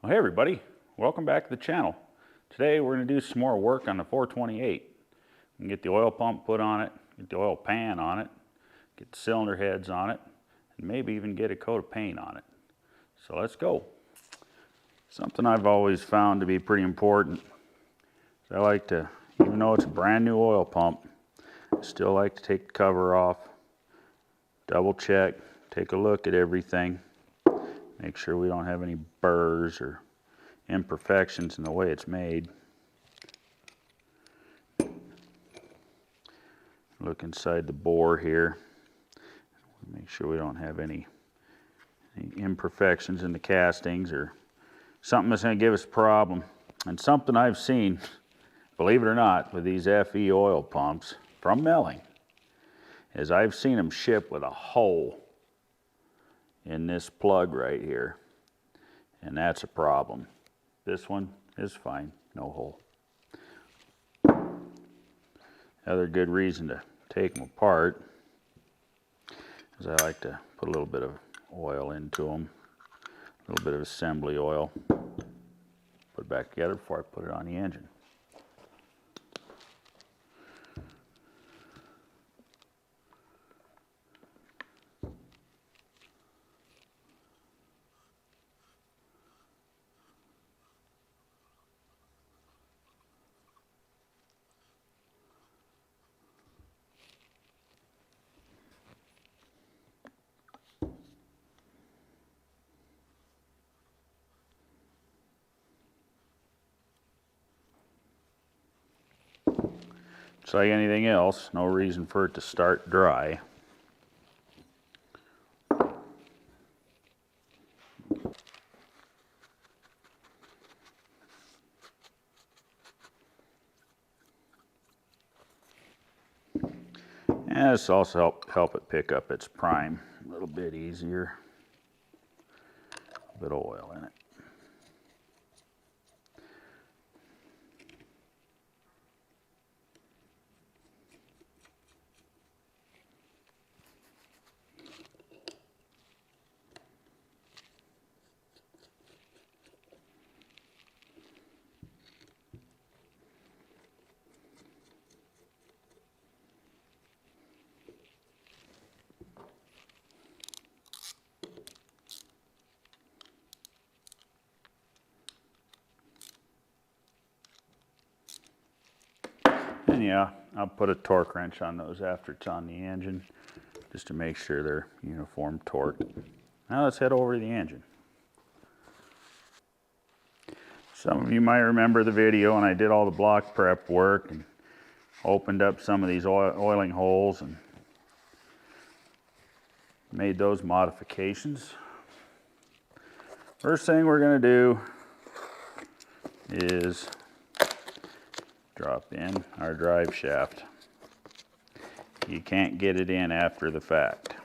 Well, hey everybody, welcome back to the channel. Today we're going to do some more work on the 428. We can get the oil pump put on it, get the oil pan on it, get the cylinder heads on it, and maybe even get a coat of paint on it. So let's go. Something I've always found to be pretty important is I like to, even though it's a brand new oil pump, I still like to take the cover off, double check, take a look at everything. Make sure we don't have any burrs or imperfections in the way it's made. Look inside the bore here. Make sure we don't have any imperfections in the castings or something that's going to give us a problem. And something I've seen, believe it or not, with these FE oil pumps from Melling, is I've seen them ship with a hole in this plug right here, and that's a problem. This one is fine, no hole. Another good reason to take them apart is I like to put a little bit of oil into them, a little bit of assembly oil, put it back together before I put it on the engine. Just like anything else, no reason for it to start dry. And this also help it pick up its prime a little bit easier. A bit of oil in it. And yeah, I'll put a torque wrench on those after it's on the engine, just to make sure they're uniform torque. Now let's head over to the engine. Some of you might remember the video when I did all the block prep work and opened up some of these oiling holes and made those modifications. First thing we're going to do is drop in our drive shaft. You can't get it in after the fact.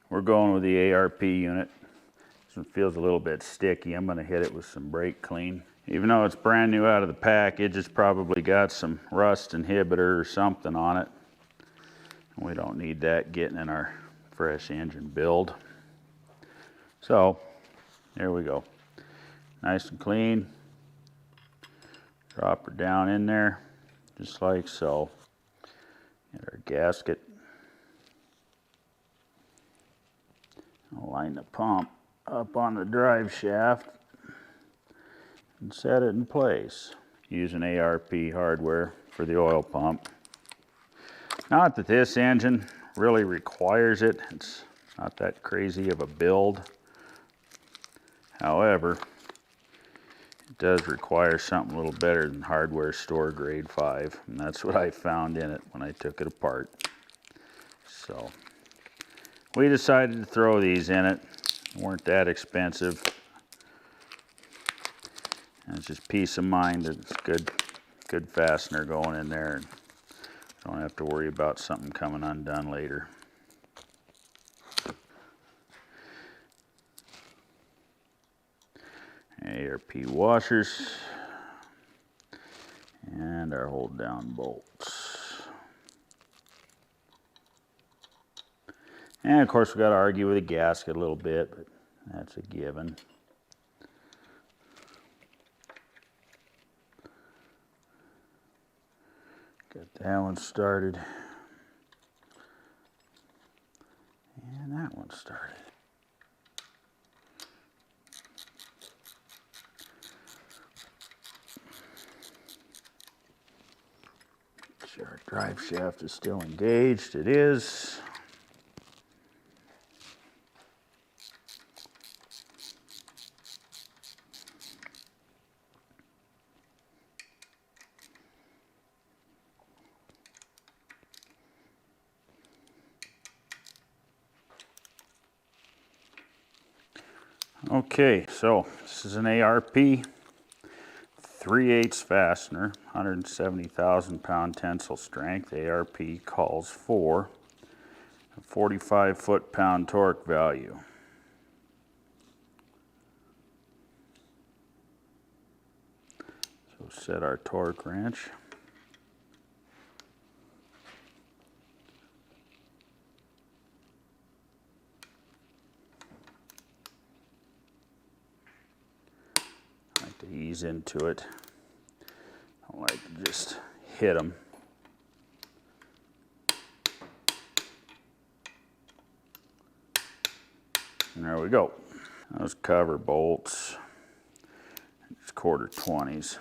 We're going with the ARP unit. This one feels a little bit sticky. I'm going to hit it with some brake clean. Even though it's brand new out of the package, it's probably got some rust inhibitor or something on it. We don't need that getting in our fresh engine build. So, there we go. Nice and clean. Drop her down in there, just like so. Get our gasket. I'll line the pump up on the drive shaft and set it in place. Using ARP hardware for the oil pump. Not that this engine really requires it. It's not that crazy of a build. However, it does require something a little better than hardware store grade 5, and that's what I found in it when I took it apart. So we decided to throw these in it. They weren't that expensive. And it's just peace of mind that it's good fastener going in there, and don't have to worry about something coming undone later. ARP washers and our hold down bolts. And of course we got to argue with the gasket a little bit, but that's a given. Got that one started. And that one started. Make sure our drive shaft is still engaged. It is. Okay, so this is an ARP 3/8 fastener, 170,000 pound tensile strength. ARP calls for a 45 foot-pound torque value. So set our torque wrench. To ease into it. I don't like to just hit them. And there we go. Those cover bolts, it's 1/4 20s.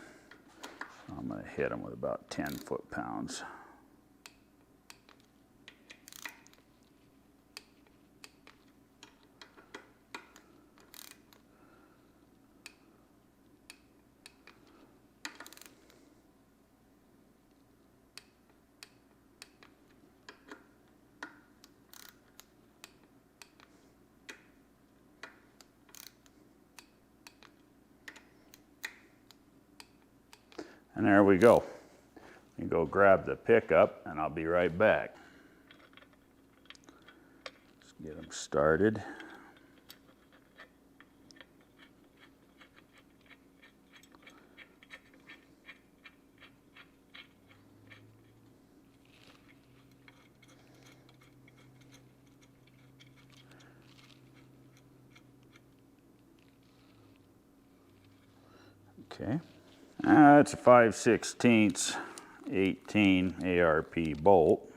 I'm going to hit them with about 10 foot-pounds. And there we go. You go grab the pickup and I'll be right back. Let's get them started. Okay. That's a 5/16 18 ARP bolt.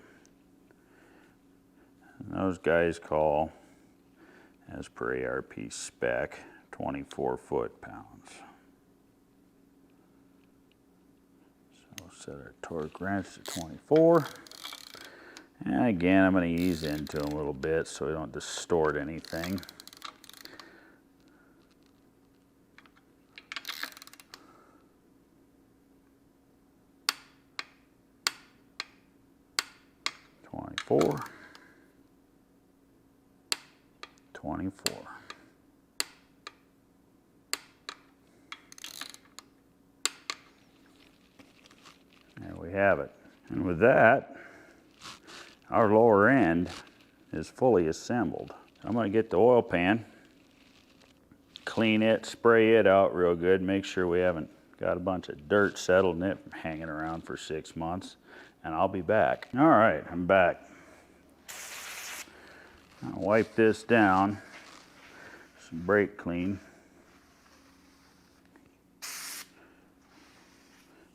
And those guys call, as per ARP spec, 24 foot-pounds. So we'll set our torque wrench to 24. And again, I'm going to ease into them a little bit so we don't distort anything. Four, 24. There we have it. And with that, our lower end is fully assembled. I'm going to get the oil pan, clean it, spray it out real good, make sure we haven't got a bunch of dirt settled in it hanging around for 6 months, and I'll be back. All right, I'm back. I'll wipe this down, some brake clean.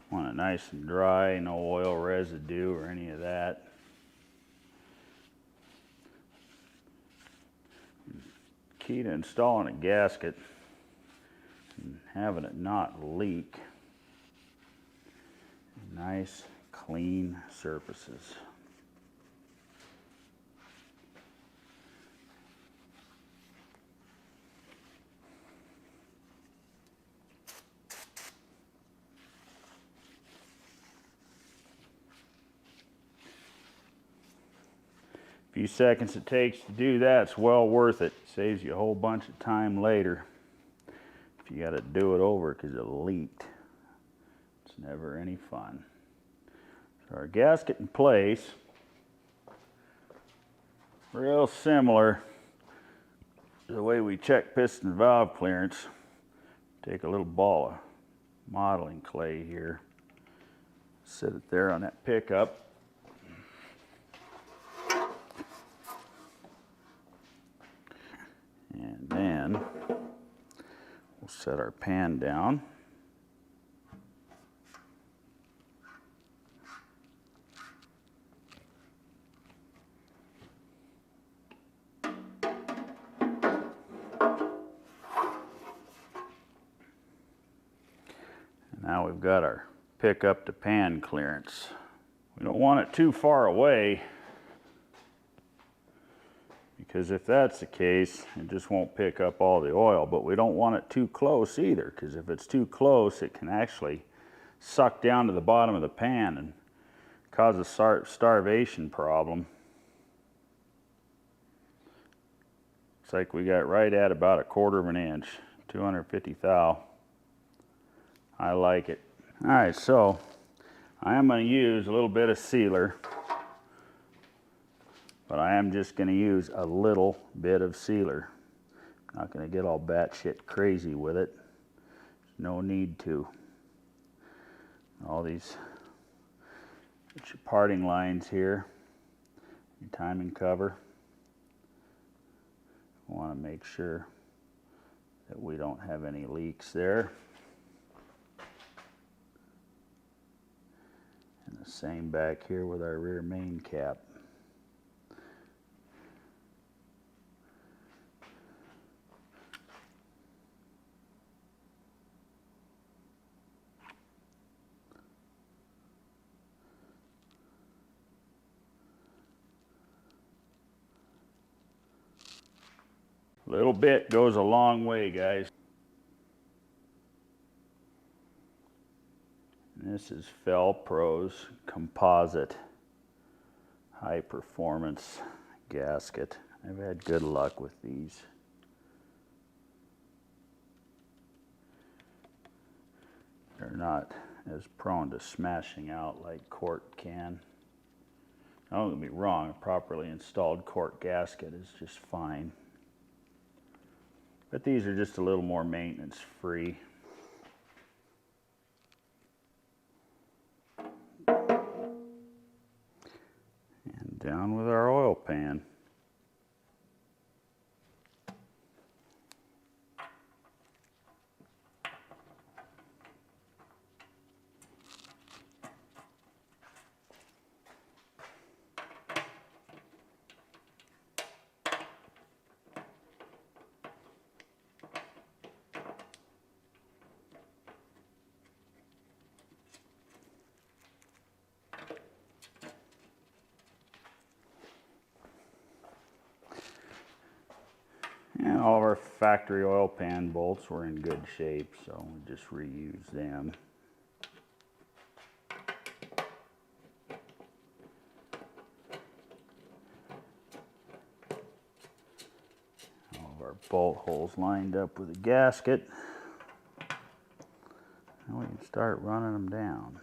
Want it nice and dry, no oil residue or any of that. Key to installing a gasket and having it not leak. Nice, clean surfaces. Few seconds it takes to do that, it's well worth it. Saves you a whole bunch of time later if you got to do it over because it leaked. It's never any fun. So our gasket in place, real similar to the way we check piston valve clearance. Take a little ball of modeling clay here, set it there on that pickup. in. We'll set our pan down. Now we've got our pick up to pan clearance. We don't want it too far away, because if that's the case, it just won't pick up all the oil. But we don't want it too close either, because if it's too close, it can actually suck down to the bottom of the pan and cause a starvation problem. Looks like we got right at about 1/4 of an inch, 250 thou. I like it. All right, so I am going to use a little bit of sealer, but I am just going to use a little bit of sealer. Not going to get all batshit crazy with it. There's no need to. All these parting lines here, your timing cover. I want to make sure that we don't have any leaks there. And the same back here with our rear main cap. A little bit goes a long way, guys. And this is Felpro's composite high performance gasket. I've had good luck with these. They're not as prone to smashing out like Cort can. Don't get me wrong, a properly installed Cort gasket is just fine. But these are just a little more maintenance free. And down with our oil pan. And all of our factory oil pan bolts were in good shape, so we just reuse them. All of our bolt holes lined up with a gasket. And we can start running them down.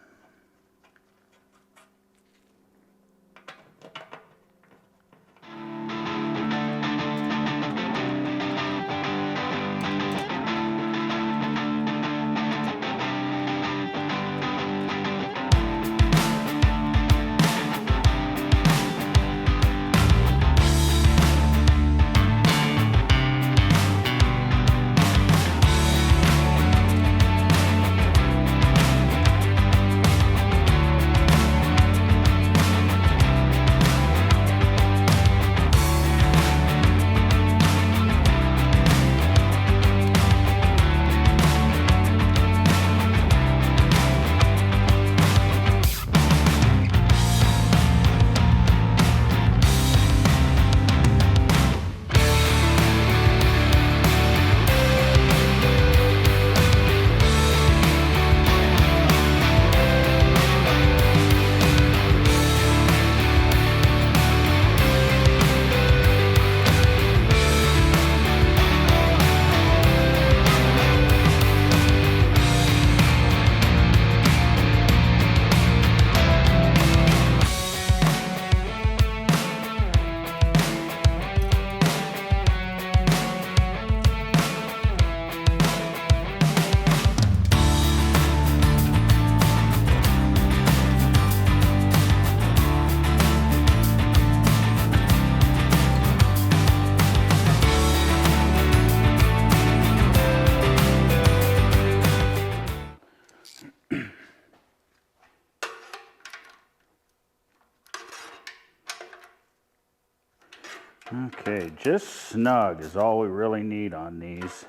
Okay, just snug is all we really need on these.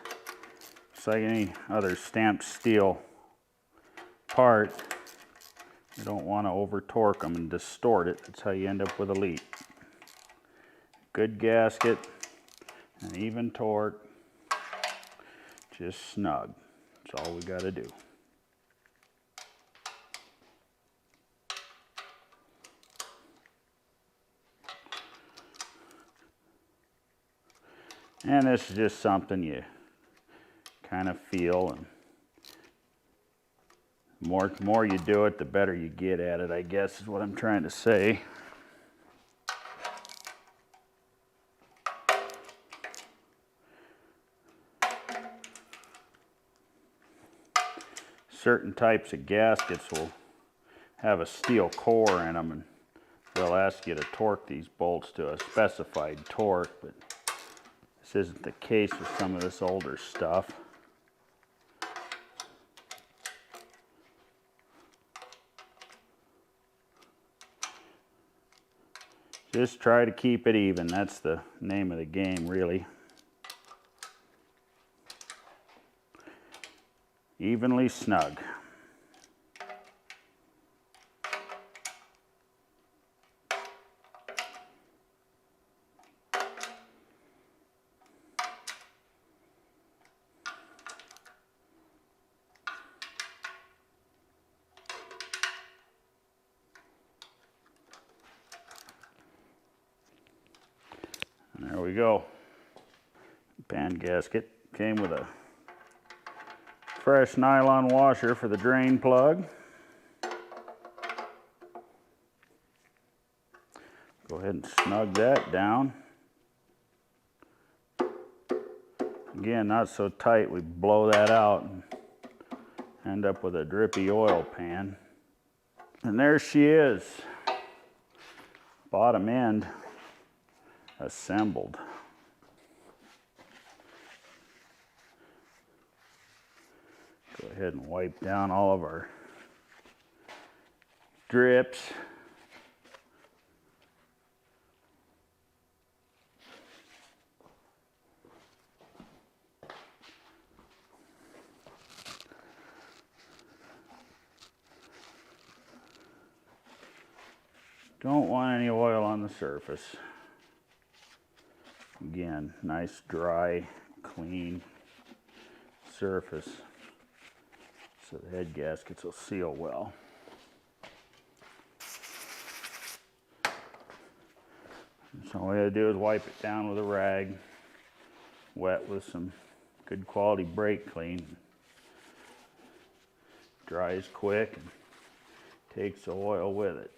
It's like any other stamped steel part. You don't want to over torque them and distort it. That's how you end up with a leak. Good gasket, an even torque, just snug. That's all we got to do. And this is just something you kind of feel, and the more you do it, the better you get at it, I guess is what I'm trying to say. Certain types of gaskets will have a steel core in them, and they'll ask you to torque these bolts to a specified torque, but this isn't the case with some of this older stuff. Just try to keep it even. That's the name of the game, really. Evenly snug. And there we go. Pan gasket came with a fresh nylon washer for the drain plug. Go ahead and snug that down. Again, not so tight we blow that out and end up with a drippy oil pan. And there she is, bottom end assembled. Go ahead and wipe down all of our drips. Don't want any oil on the surface. Again, nice, dry, clean surface so the head gaskets will seal well. So all we gotta do is wipe it down with a rag, wet with some good quality brake clean. Dries quick and takes the oil with it.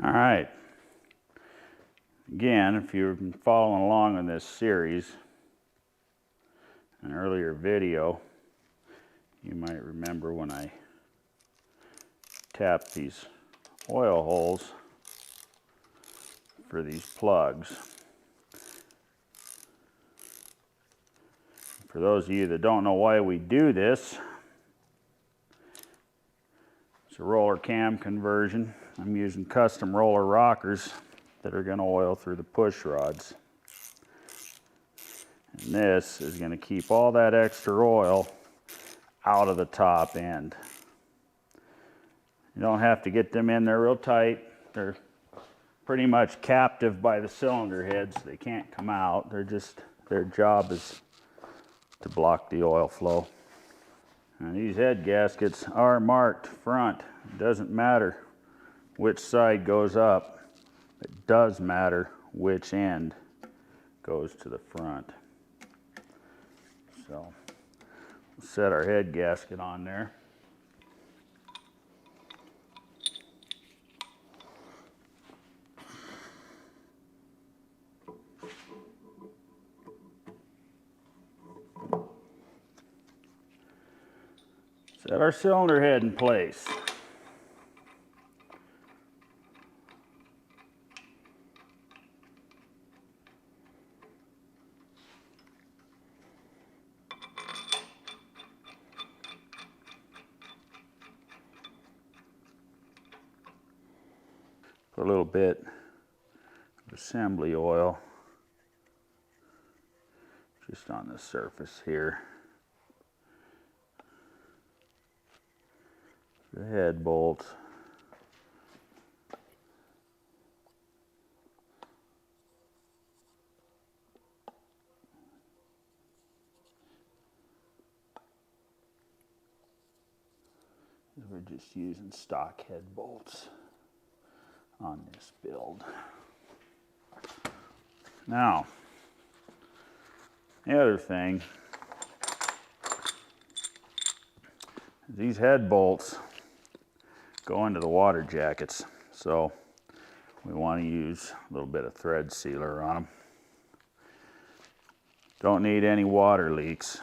All right. Again, if you've been following along in this series, an earlier video, you might remember when I tapped these oil holes for these plugs. For those of you that don't know why we do this, it's a roller cam conversion. I'm using custom roller rockers that are going to oil through the push rods. And this is going to keep all that extra oil out of the top end. You don't have to get them in there real tight. They're pretty much captive by the cylinder heads. They can't come out. Their job is to block the oil flow. And these head gaskets are marked front. It doesn't matter which side goes up. It does matter which end goes to the front. So we'll set our head gasket on there. Set our cylinder head in place. Put a little bit of assembly oil just on the surface here. The head bolts. We're just using stock head bolts on this build. Now, the other thing, these head bolts go into the water jackets, so we want to use a little bit of thread sealer on them. Don't need any water leaks.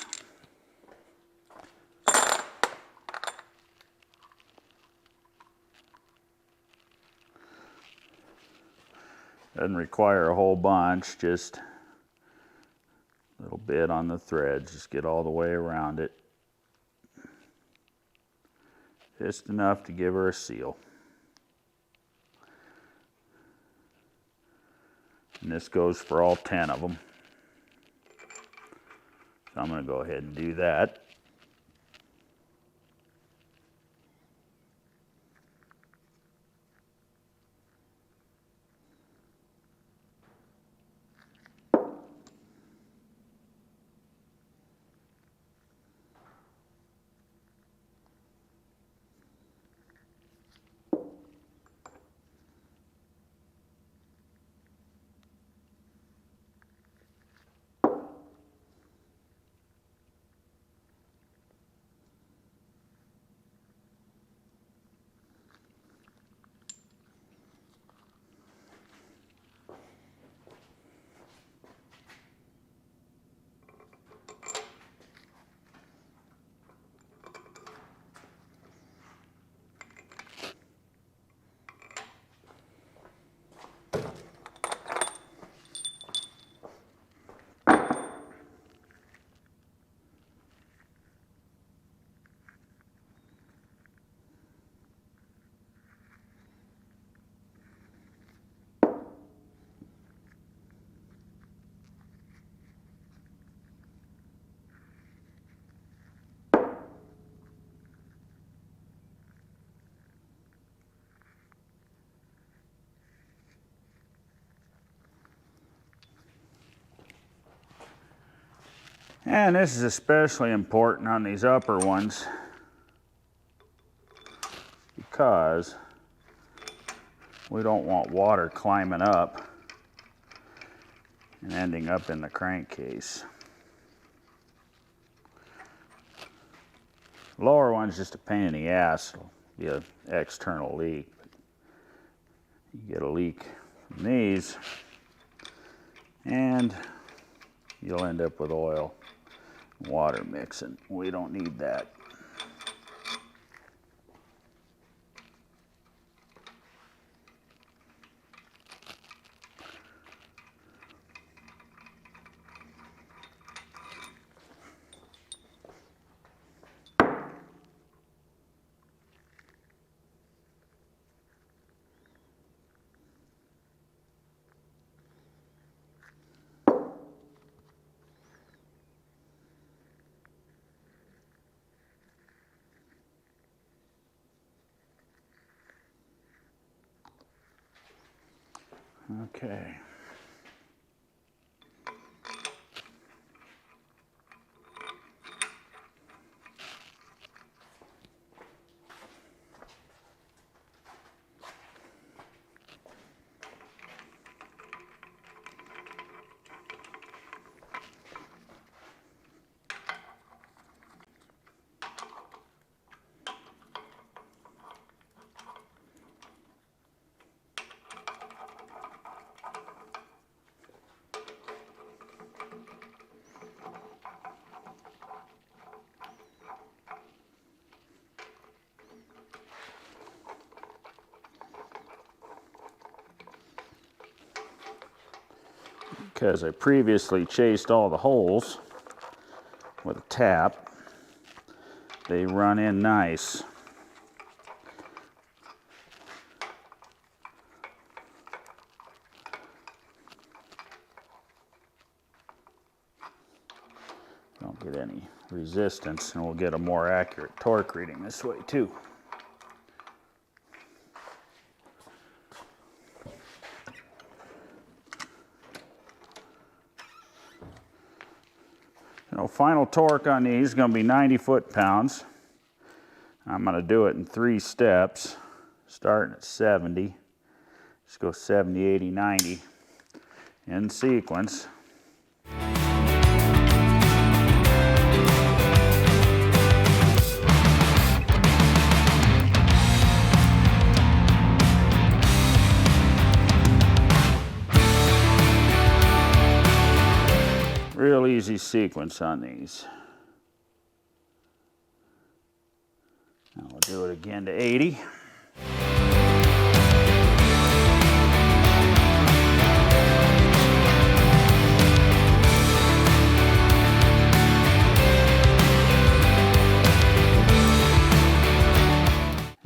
Doesn't require a whole bunch, just a little bit on the threads. Just get all the way around it. Just enough to give her a seal. And this goes for all 10 of them. So I'm going to go ahead and do that. And this is especially important on these upper ones because we don't want water climbing up and ending up in the crankcase. Lower one's just a pain in the ass. It'll be an external leak. You get a leak from these and you'll end up with oil and water mixing. We don't need that. Okay. Because I previously chased all the holes with a tap, they run in nice. get any resistance, and we'll get a more accurate torque reading this way too. So final torque on these is going to be 90 foot-pounds. I'm going to do it in 3 steps, starting at 70. Just go 70, 80, 90 in sequence. Real easy sequence on these. Now we'll do it again to 80.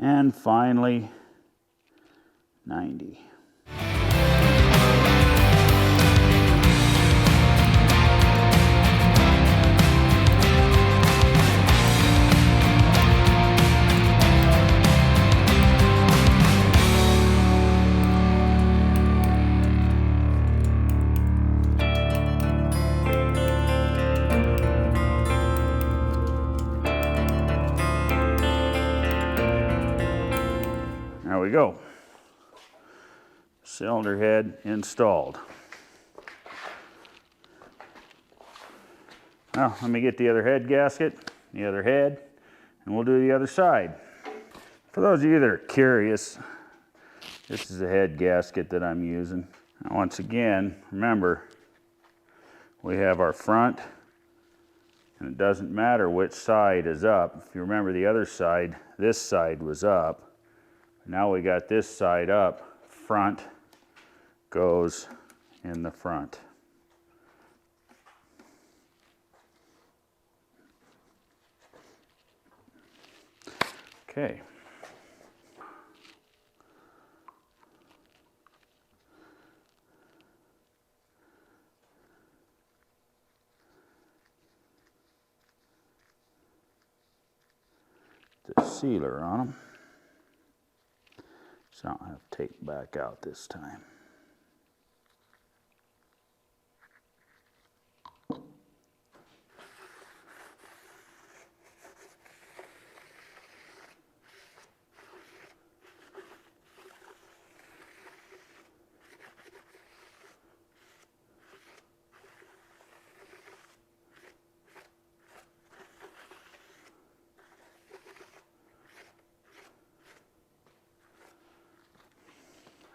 And finally, 90. There we go. Cylinder head installed. Now, let me get the other head gasket, the other head, and we'll do the other side. For those of you that are curious, this is the head gasket that I'm using. Now, once again, remember, we have our front, and it doesn't matter which side is up. If you remember the other side, this side was up. Now we got this side up, front goes in the front. Okay. The sealer on them. So I don't have to take back out this time.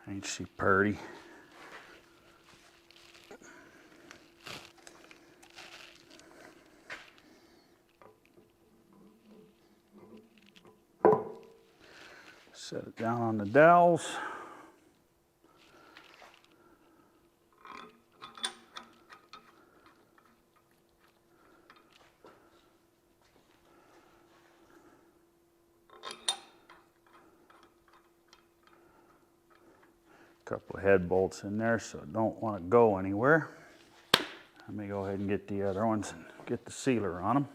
Ain't she purty? Set it down on the dowels. Couple of head bolts in there, so it don't want to go anywhere. Let me go ahead and get the other ones and get the sealer on them.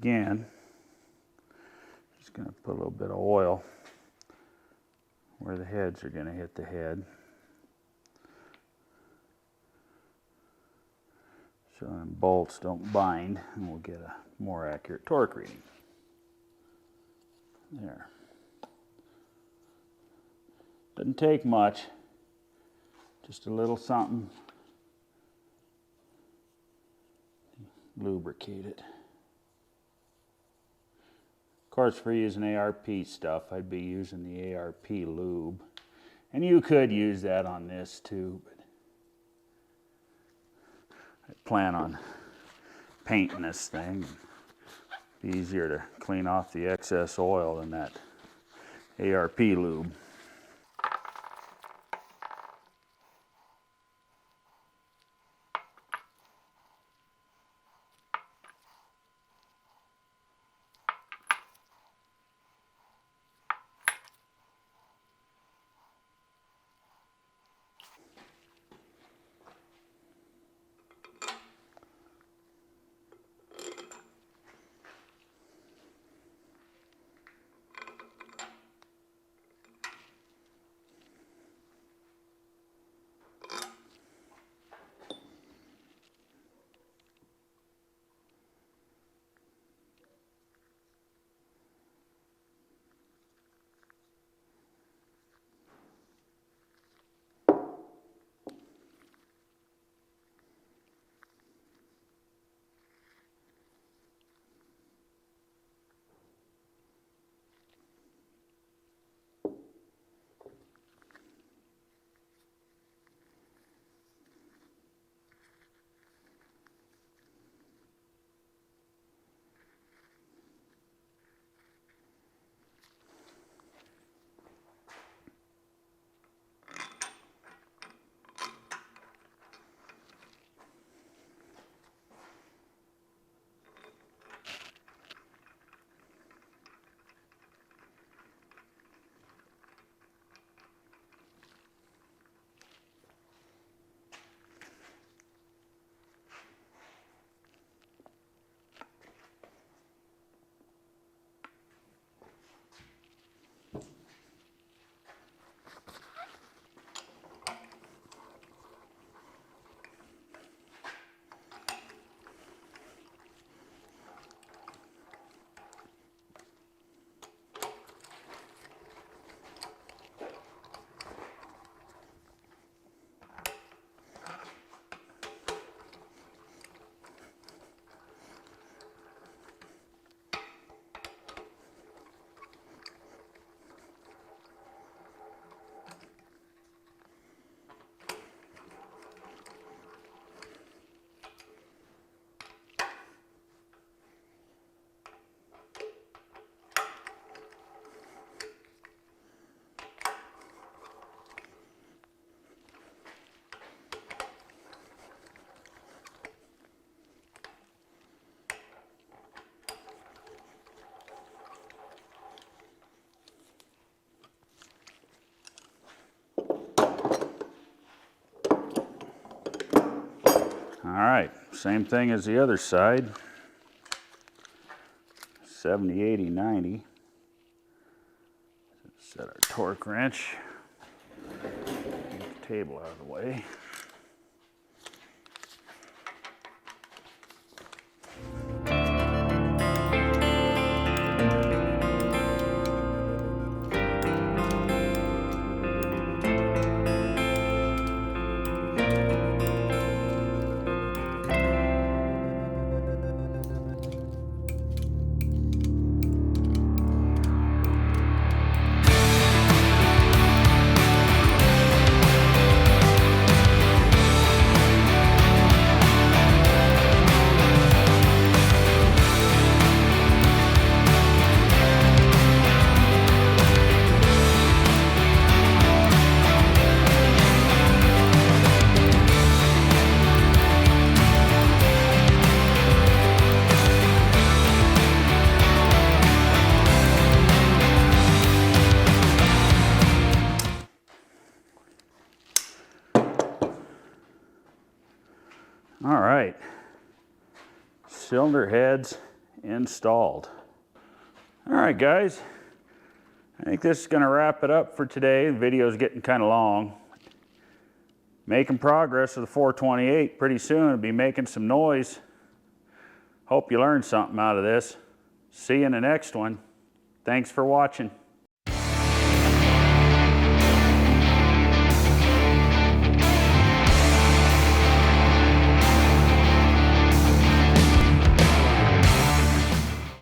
Again, just going to put a little bit of oil where the heads are going to hit the head, so then bolts don't bind, and we'll get a more accurate torque reading. There. Doesn't take much, just a little something. Lubricate it. Of course, for using ARP stuff, I'd be using the ARP lube. And you could use that on this too, but I plan on painting this thing. It'd be easier to clean off the excess oil than that ARP lube. right, same thing as the other side. 70, 80, 90. Set our torque wrench. Get the table out of the way. All right, cylinder heads installed. All right, guys, I think this is going to wrap it up for today. The video's getting kind of long. Making progress with the 428. Pretty soon it'll be making some noise. Hope you learned something out of this. See you in the next one. Thanks for watching.